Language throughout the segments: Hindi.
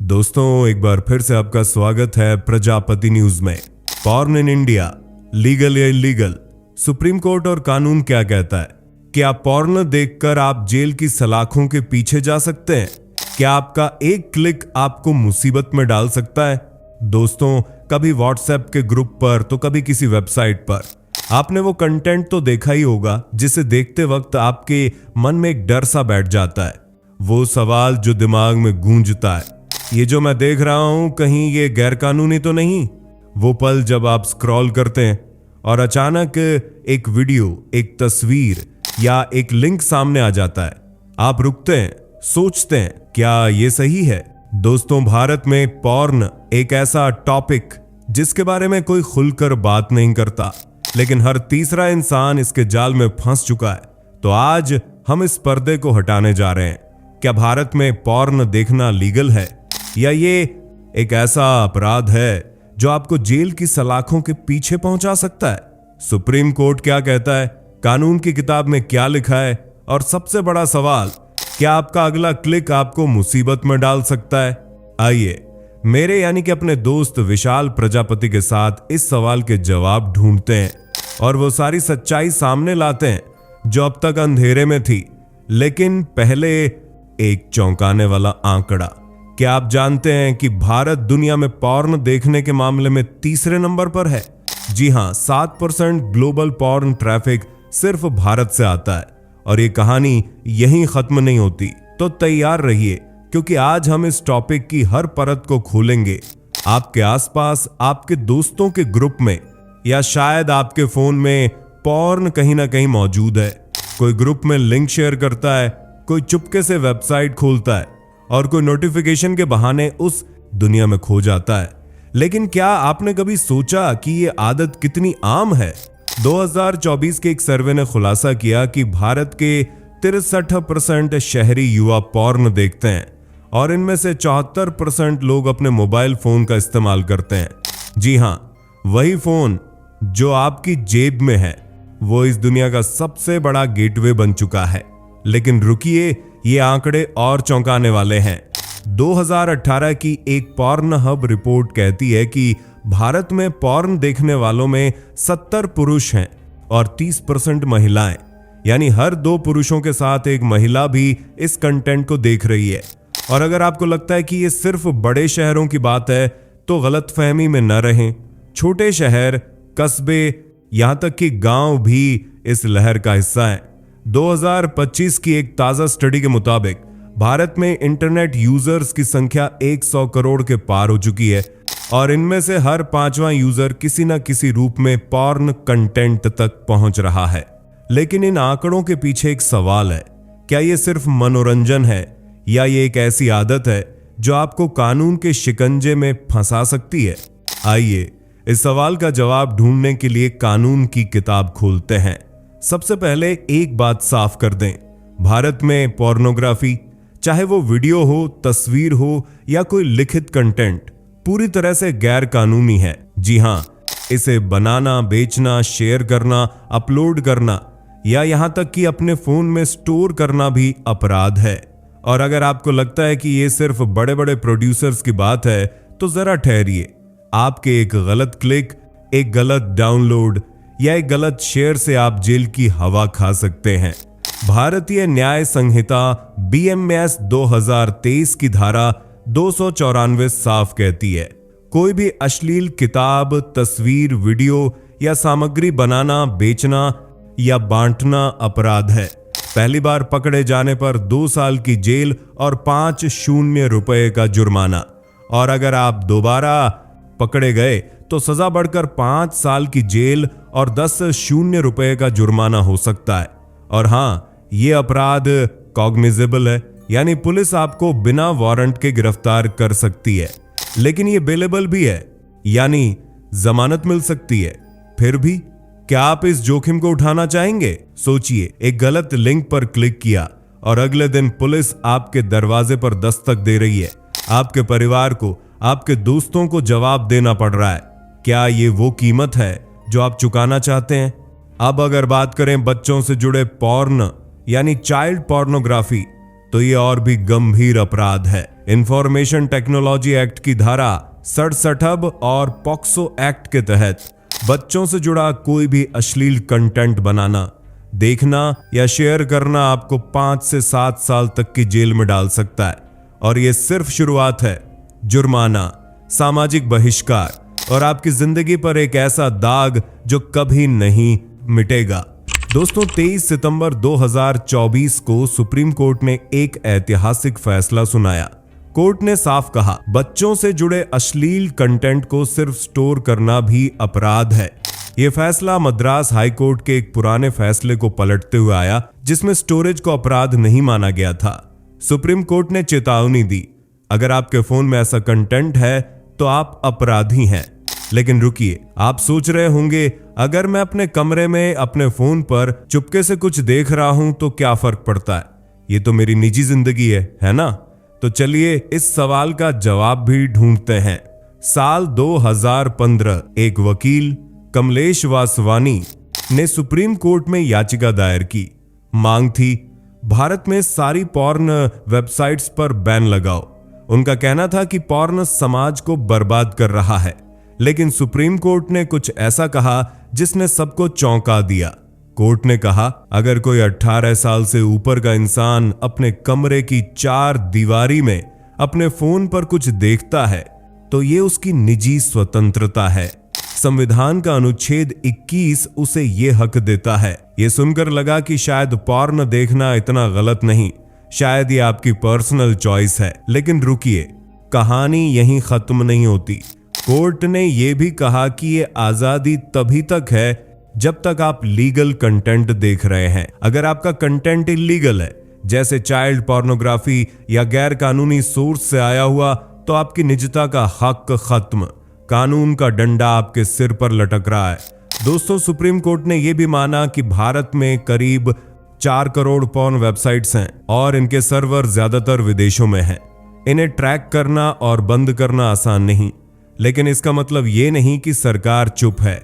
दोस्तों, एक बार फिर से आपका स्वागत है प्रजापति न्यूज में। पॉर्न इन इंडिया, लीगल या इलीगल? सुप्रीम कोर्ट और कानून क्या कहता है? क्या पॉर्न देखकर आप जेल की सलाखों के पीछे जा सकते हैं? क्या आपका एक क्लिक आपको मुसीबत में डाल सकता है? दोस्तों, कभी व्हाट्सएप के ग्रुप पर तो कभी किसी वेबसाइट पर आपने वो कंटेंट तो देखा ही होगा जिसे देखते वक्त आपके मन में एक डर सा बैठ जाता है। वो सवाल जो दिमाग में गूंजता है, ये जो मैं देख रहा हूं, कहीं ये गैरकानूनी तो नहीं? वो पल जब आप स्क्रॉल करते हैं और अचानक एक वीडियो, एक तस्वीर या एक लिंक सामने आ जाता है। आप रुकते हैं, सोचते हैं, क्या ये सही है? दोस्तों, भारत में पॉर्न एक ऐसा टॉपिक जिसके बारे में कोई खुलकर बात नहीं करता, लेकिन हर तीसरा इंसान इसके जाल में फंस चुका है। तो आज हम इस पर्दे को हटाने जा रहे हैं। क्या भारत में पॉर्न देखना लीगल है, या ये एक ऐसा अपराध है जो आपको जेल की सलाखों के पीछे पहुंचा सकता है? सुप्रीम कोर्ट क्या कहता है? कानून की किताब में क्या लिखा है? और सबसे बड़ा सवाल, क्या आपका अगला क्लिक आपको मुसीबत में डाल सकता है? आइए मेरे यानी कि अपने दोस्त विशाल प्रजापति के साथ इस सवाल के जवाब ढूंढते हैं और वो सारी सच्चाई सामने लाते हैं जो अब तक अंधेरे में थी। लेकिन पहले एक चौंकाने वाला आंकड़ा। क्या आप जानते हैं कि भारत दुनिया में पॉर्न देखने के मामले में तीसरे नंबर पर है? जी हां, 7% ग्लोबल पॉर्न ट्रैफिक सिर्फ भारत से आता है। और ये कहानी यहीं खत्म नहीं होती, तो तैयार रहिए, क्योंकि आज हम इस टॉपिक की हर परत को खोलेंगे। आपके आसपास, आपके दोस्तों के ग्रुप में, या शायद आपके फोन में पॉर्न कहीं ना कहीं मौजूद है। कोई ग्रुप में लिंक शेयर करता है, कोई चुपके से वेबसाइट खोलता है और कोई नोटिफिकेशन के बहाने उस दुनिया में खो जाता है। लेकिन क्या आपने कभी सोचा कि ये आदत कितनी आम है? 2024 के एक सर्वे ने खुलासा किया कि भारत के 63% शहरी युवा पॉर्न देखते हैं और इनमें से 74% लोग अपने मोबाइल फोन का इस्तेमाल करते हैं। जी हां, वही फोन जो आपकी जेब में है, वो इस दुनिया का सबसे बड़ा गेटवे बन चुका है। लेकिन रुकिए, ये आंकड़े और चौंकाने वाले हैं। 2018 की एक पॉर्न हब रिपोर्ट कहती है कि भारत में पॉर्न देखने वालों में 70 पुरुष हैं और 30% महिलाएं, यानी हर 2 पुरुषों के साथ एक महिला भी इस कंटेंट को देख रही है। और अगर आपको लगता है कि ये सिर्फ बड़े शहरों की बात है, तो गलतफहमी में न रहें। छोटे शहर, कस्बे, यहां तक कि गांव भी इस लहर का हिस्सा है। 2025 की एक ताजा स्टडी के मुताबिक भारत में इंटरनेट यूजर्स की संख्या 100 करोड़ के पार हो चुकी है और इनमें से हर 5वां यूजर किसी न किसी रूप में पॉर्न कंटेंट तक पहुंच रहा है। लेकिन इन आंकड़ों के पीछे एक सवाल है, क्या ये सिर्फ मनोरंजन है, या ये एक ऐसी आदत है जो आपको कानून के शिकंजे में फंसा सकती है? आइए इस सवाल का जवाब ढूंढने के लिए कानून की किताब खोलते हैं। सबसे पहले एक बात साफ कर दें, भारत में पोर्नोग्राफी, चाहे वो वीडियो हो, तस्वीर हो या कोई लिखित कंटेंट, पूरी तरह से गैर कानूनी है। जी हां, इसे बनाना, बेचना, शेयर करना, अपलोड करना या यहां तक कि अपने फोन में स्टोर करना भी अपराध है। और अगर आपको लगता है कि ये सिर्फ बड़े बड़े प्रोड्यूसर्स की बात है, तो जरा ठहरिए। आपके एक गलत क्लिक, एक गलत डाउनलोड या एक गलत शेयर से आप जेल की हवा खा सकते हैं। भारतीय न्याय संहिता BMS 2023 की धारा 294 साफ कहती है, कोई भी अश्लील किताब, तस्वीर, वीडियो या सामग्री बनाना, बेचना या बांटना अपराध है। पहली बार पकड़े जाने पर 2 साल की जेल और 5,000 रुपए का जुर्माना। और अगर आप दोबारा पकड़े गए तो सजा बढ़कर 5 साल की जेल और 10,000 रुपए का जुर्माना हो सकता है। और हां, यह अपराध कॉग्निजेबल है, यानी पुलिस आपको बिना वारंट के गिरफ्तार कर सकती है। लेकिन यह बेलेबल भी है, यानी जमानत मिल सकती है। फिर भी क्या आप इस जोखिम को उठाना चाहेंगे? सोचिए, एक गलत लिंक पर क्लिक किया और अगले दिन पुलिस आपके दरवाजे पर दस्तक दे रही है। आपके परिवार को, आपके दोस्तों को जवाब देना पड़ रहा है। क्या ये वो कीमत है जो आप चुकाना चाहते हैं? अब अगर बात करें बच्चों से जुड़े पॉर्न यानी चाइल्ड पोर्नोग्राफी, तो ये और भी गंभीर अपराध है। इंफॉर्मेशन टेक्नोलॉजी एक्ट की धारा 67 और पॉक्सो एक्ट के तहत बच्चों से जुड़ा कोई भी अश्लील कंटेंट बनाना, देखना या शेयर करना आपको 5 से 7 साल तक की जेल में डाल सकता है। और ये सिर्फ शुरुआत है। जुर्माना, सामाजिक बहिष्कार और आपकी जिंदगी पर एक ऐसा दाग जो कभी नहीं मिटेगा। दोस्तों, 23 सितंबर 2024 को सुप्रीम कोर्ट ने एक ऐतिहासिक फैसला सुनाया। कोर्ट ने साफ कहा, बच्चों से जुड़े अश्लील कंटेंट को सिर्फ स्टोर करना भी अपराध है। यह फैसला मद्रास हाई कोर्ट के एक पुराने फैसले को पलटते हुए आया, जिसमें स्टोरेज को अपराध नहीं माना गया था। सुप्रीम कोर्ट ने चेतावनी दी, अगर आपके फोन में ऐसा कंटेंट है तो आप अपराधी हैं। लेकिन रुकिए, आप सोच रहे होंगे, अगर मैं अपने कमरे में अपने फोन पर चुपके से कुछ देख रहा हूं तो क्या फर्क पड़ता है, ये तो मेरी निजी जिंदगी है ना? तो चलिए इस सवाल का जवाब भी ढूंढते हैं। साल 2015 एक वकील कमलेश वासवानी ने सुप्रीम कोर्ट में याचिका दायर की। मांग थी, भारत में सारी पॉर्न वेबसाइट्स पर बैन लगाओ। उनका कहना था कि पॉर्न समाज को बर्बाद कर रहा है। लेकिन सुप्रीम कोर्ट ने कुछ ऐसा कहा जिसने सबको चौंका दिया। कोर्ट ने कहा, अगर कोई 18 साल से ऊपर का इंसान अपने कमरे की 4 दीवारी में अपने फोन पर कुछ देखता है तो ये उसकी निजी स्वतंत्रता है। संविधान का अनुच्छेद 21 उसे ये हक देता है। ये सुनकर लगा कि शायद पॉर्न देखना इतना गलत नहीं, शायद ये आपकी पर्सनल चॉइस है। लेकिन रुकिए, कहानी यहीं खत्म नहीं होती। कोर्ट ने यह भी कहा कि ये आजादी तभी तक है जब तक आप लीगल कंटेंट देख रहे हैं। अगर आपका कंटेंट इलीगल है, जैसे चाइल्ड पोर्नोग्राफी या गैर कानूनी सोर्स से आया हुआ, तो आपकी निजता का हक खत्म। कानून का डंडा आपके सिर पर लटक रहा है। दोस्तों, सुप्रीम कोर्ट ने यह भी माना कि भारत में करीब 4 करोड़ पॉर्न वेबसाइट्स हैं और इनके सर्वर ज्यादातर विदेशों में हैं। इन्हें ट्रैक करना और बंद करना आसान नहीं, लेकिन इसका मतलब ये नहीं कि सरकार चुप है।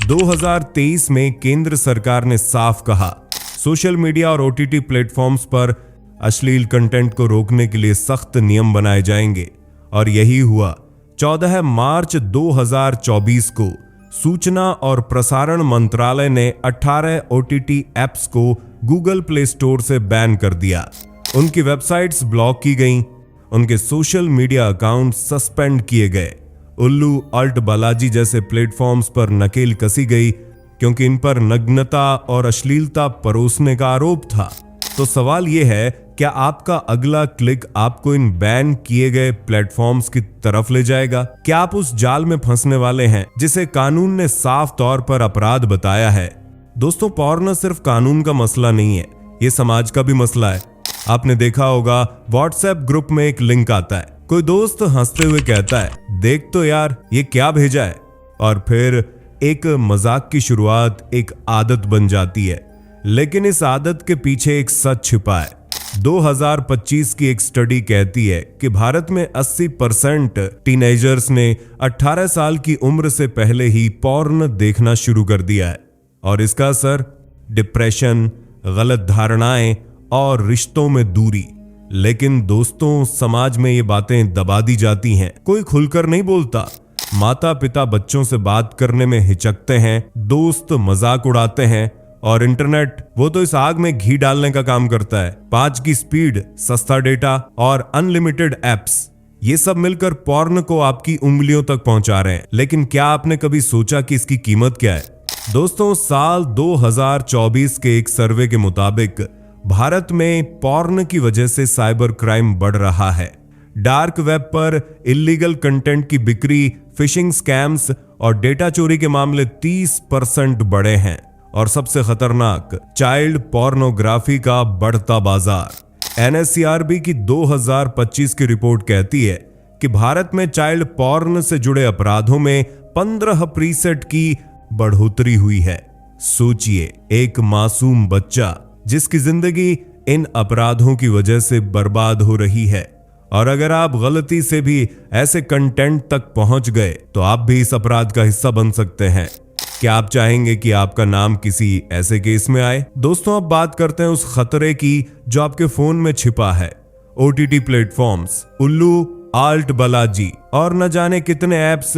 2023 में केंद्र सरकार ने साफ कहा, सोशल मीडिया और OTT प्लेटफॉर्म्स पर अश्लील कंटेंट को रोकने के लिए सख्त नियम बनाए जाएंगे। और यही हुआ। 14 मार्च 2024 को सूचना और प्रसारण मंत्रालय ने 18 OTT ऐप्स को गूगल प्ले स्टोर से बैन कर दिया। उनकी वेबसाइट्स ब्लॉक की गईं, उनके सोशल मीडिया अकाउंट सस्पेंड किए गए। उल्लू, अल्ट बालाजी जैसे प्लेटफॉर्म्स पर नकेल कसी गई क्योंकि इन पर नग्नता और अश्लीलता परोसने का आरोप था। तो सवाल यह है, क्या आपका अगला क्लिक आपको इन बैन किए गए प्लेटफॉर्म्स की तरफ ले जाएगा? क्या आप उस जाल में फंसने वाले हैं जिसे कानून ने साफ तौर पर अपराध बताया है? दोस्तों, पॉर्न सिर्फ कानून का मसला नहीं है, ये समाज का भी मसला है। आपने देखा होगा, व्हाट्सएप ग्रुप में एक लिंक आता है, कोई दोस्त हंसते हुए कहता है, देख तो यार ये क्या भेजा है, और फिर एक मजाक की शुरुआत एक आदत बन जाती है। लेकिन इस आदत के पीछे एक सच छिपा है। 2025 की एक स्टडी कहती है कि भारत में 80% टीनेजर्स ने 18 साल की उम्र से पहले ही पॉर्न देखना शुरू कर दिया है। और इसका असर डिप्रेशन, गलत धारणाएं और रिश्तों में दूरी। लेकिन दोस्तों, समाज में ये बातें दबा दी जाती हैं, कोई खुलकर नहीं बोलता। माता पिता बच्चों से बात करने में हिचकते हैं, दोस्त मजाक उड़ाते हैं, और इंटरनेट, वो तो इस आग में घी डालने का काम करता है। 5 की स्पीड, सस्ता डेटा और अनलिमिटेड एप्स, ये सब मिलकर पॉर्न को आपकी उंगलियों तक पहुंचा रहे हैं। लेकिन क्या आपने कभी सोचा कि इसकी कीमत क्या है? दोस्तों, साल 2024 के एक सर्वे के मुताबिक भारत में पॉर्न की वजह से साइबर क्राइम बढ़ रहा है। डार्क वेब पर इलीगल कंटेंट की बिक्री, फिशिंग स्कैम्स और डेटा चोरी के मामले 30% बढ़े हैं। और सबसे खतरनाक, चाइल्ड पोर्नोग्राफी का बढ़ता बाजार। NSCRB की 2025 की रिपोर्ट कहती है कि भारत में चाइल्ड पॉर्न से जुड़े अपराधों में 15% की बढ़ोतरी हुई है। सोचिए, एक मासूम बच्चा जिसकी जिंदगी इन अपराधों की वजह से बर्बाद हो रही है। और अगर आप गलती से भी ऐसे कंटेंट तक पहुंच गए तो आप भी इस अपराध का हिस्सा बन सकते हैं। क्या आप चाहेंगे कि आपका नाम किसी ऐसे केस में आए? दोस्तों, अब बात करते हैं उस खतरे की जो आपके फोन में छिपा है। ओटीटी प्लेटफॉर्म्स, उल्लू, आल्ट बालाजी और न जाने कितने ऐप्स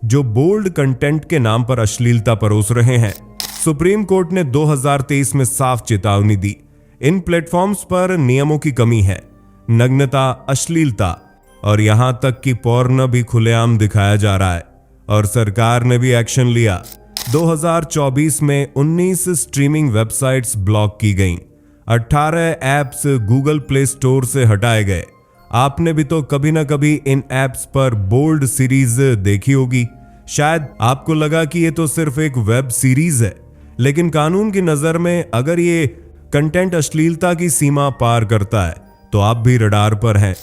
जो बोल्ड कंटेंट के नाम पर अश्लीलता परोस रहे हैं। सुप्रीम कोर्ट ने 2023 में साफ चेतावनी दी, इन प्लेटफॉर्म्स पर नियमों की कमी है। नग्नता, अश्लीलता और यहां तक कि पॉर्न भी खुलेआम दिखाया जा रहा है और सरकार ने भी एक्शन लिया। 2024 में 19 स्ट्रीमिंग वेबसाइट्स ब्लॉक की गईं, 18 ऐप्स गूगल प्ले स्टोर से हटाए गए। आपने भी तो कभी ना कभी इन ऐप्स पर बोल्ड सीरीज देखी होगी। शायद आपको लगा कि ये तो सिर्फ एक वेब सीरीज है, लेकिन कानून की नजर में अगर ये कंटेंट अश्लीलता की सीमा पार करता है तो आप भी रडार पर हैं।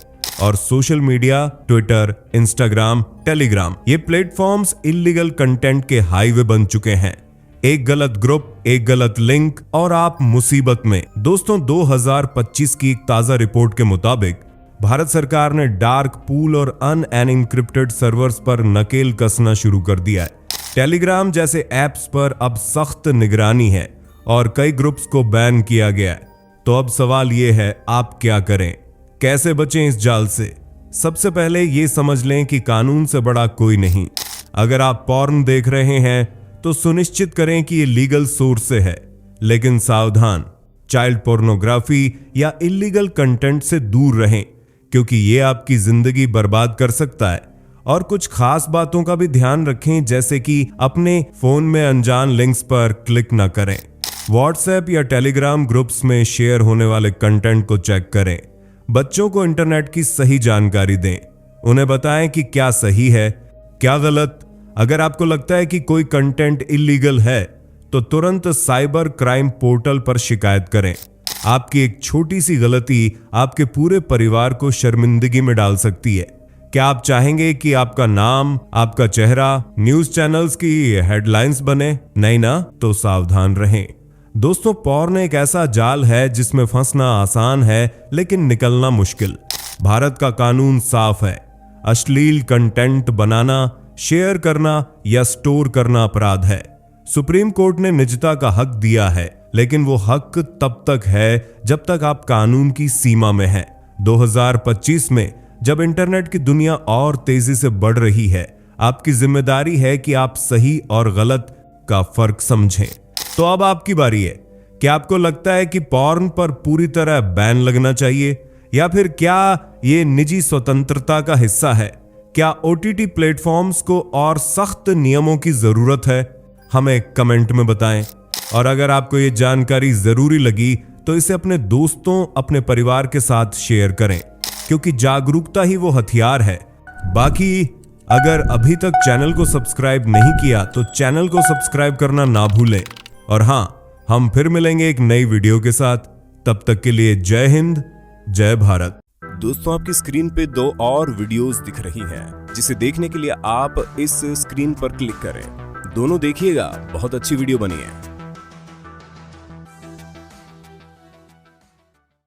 और social media, Twitter, Instagram, Telegram, ये प्लेटफॉर्म्स इल्लीगल कंटेंट के हाईवे बन चुके हैं। एक गलत ग्रुप, एक गलत लिंक और आप मुसीबत में। दोस्तों, 2025 की एक ताजा रिपोर्ट के मुताबिक भारत सरकार ने डार्क पूल और अनएनक्रिप्टेड सर्वर्स पर नकेल कसना शुरू कर दिया है। टेलीग्राम जैसे ऐप्स पर अब सख्त निगरानी है और कई ग्रुप्स को बैन किया गया है। तो अब सवाल ये है, आप क्या करें, कैसे बचें इस जाल से? सबसे पहले ये समझ लें कि कानून से बड़ा कोई नहीं। अगर आप पॉर्न देख रहे हैं तो सुनिश्चित करें कि ये लीगल सोर्स से है, लेकिन सावधान, चाइल्ड पोर्नोग्राफी या इल्लीगल कंटेंट से दूर रहें, क्योंकि ये आपकी जिंदगी बर्बाद कर सकता है। और कुछ खास बातों का भी ध्यान रखें, जैसे कि अपने फोन में अनजान लिंक्स पर क्लिक न करें। व्हाट्सएप या टेलीग्राम ग्रुप्स में शेयर होने वाले कंटेंट को चेक करें। बच्चों को इंटरनेट की सही जानकारी दें, उन्हें बताएं कि क्या सही है, क्या गलत। अगर आपको लगता है कि कोई कंटेंट इल्लीगल है तो तुरंत साइबर क्राइम पोर्टल पर शिकायत करें। आपकी एक छोटी सी गलती आपके पूरे परिवार को शर्मिंदगी में डाल सकती है। क्या आप चाहेंगे कि आपका नाम, आपका चेहरा न्यूज चैनल्स की हेडलाइंस बने? नहीं ना? तो सावधान रहें। दोस्तों, पॉर्न एक ऐसा जाल है जिसमें फंसना आसान है लेकिन निकलना मुश्किल। भारत का कानून साफ है, अश्लील कंटेंट बनाना, शेयर करना या स्टोर करना अपराध है। सुप्रीम कोर्ट ने निजता का हक दिया है, लेकिन वो हक तब तक है जब तक आप कानून की सीमा में हैं। 2025 में जब इंटरनेट की दुनिया और तेजी से बढ़ रही है, आपकी जिम्मेदारी है कि आप सही और गलत का फर्क समझें। तो अब आपकी बारी है। क्या आपको लगता है कि पॉर्न पर पूरी तरह बैन लगना चाहिए, या फिर क्या ये निजी स्वतंत्रता का हिस्सा है? क्या ओटीटी प्लेटफॉर्म्स को और सख्त नियमों की जरूरत है? हमें कमेंट में बताएं। और अगर आपको ये जानकारी जरूरी लगी तो इसे अपने दोस्तों, अपने परिवार के साथ शेयर करें, क्योंकि जागरूकता ही वो हथियार है। बाकी अगर अभी तक चैनल को सब्सक्राइब नहीं किया तो चैनल को सब्सक्राइब करना ना भूलें। और हाँ, हम फिर मिलेंगे एक नई वीडियो के साथ। तब तक के लिए जय हिंद, जय भारत। दोस्तों, आपकी स्क्रीन पे 2 और वीडियोस दिख रही हैं, जिसे देखने के लिए आप इस स्क्रीन पर क्लिक करें। दोनों देखिएगा, बहुत अच्छी वीडियो बनी है।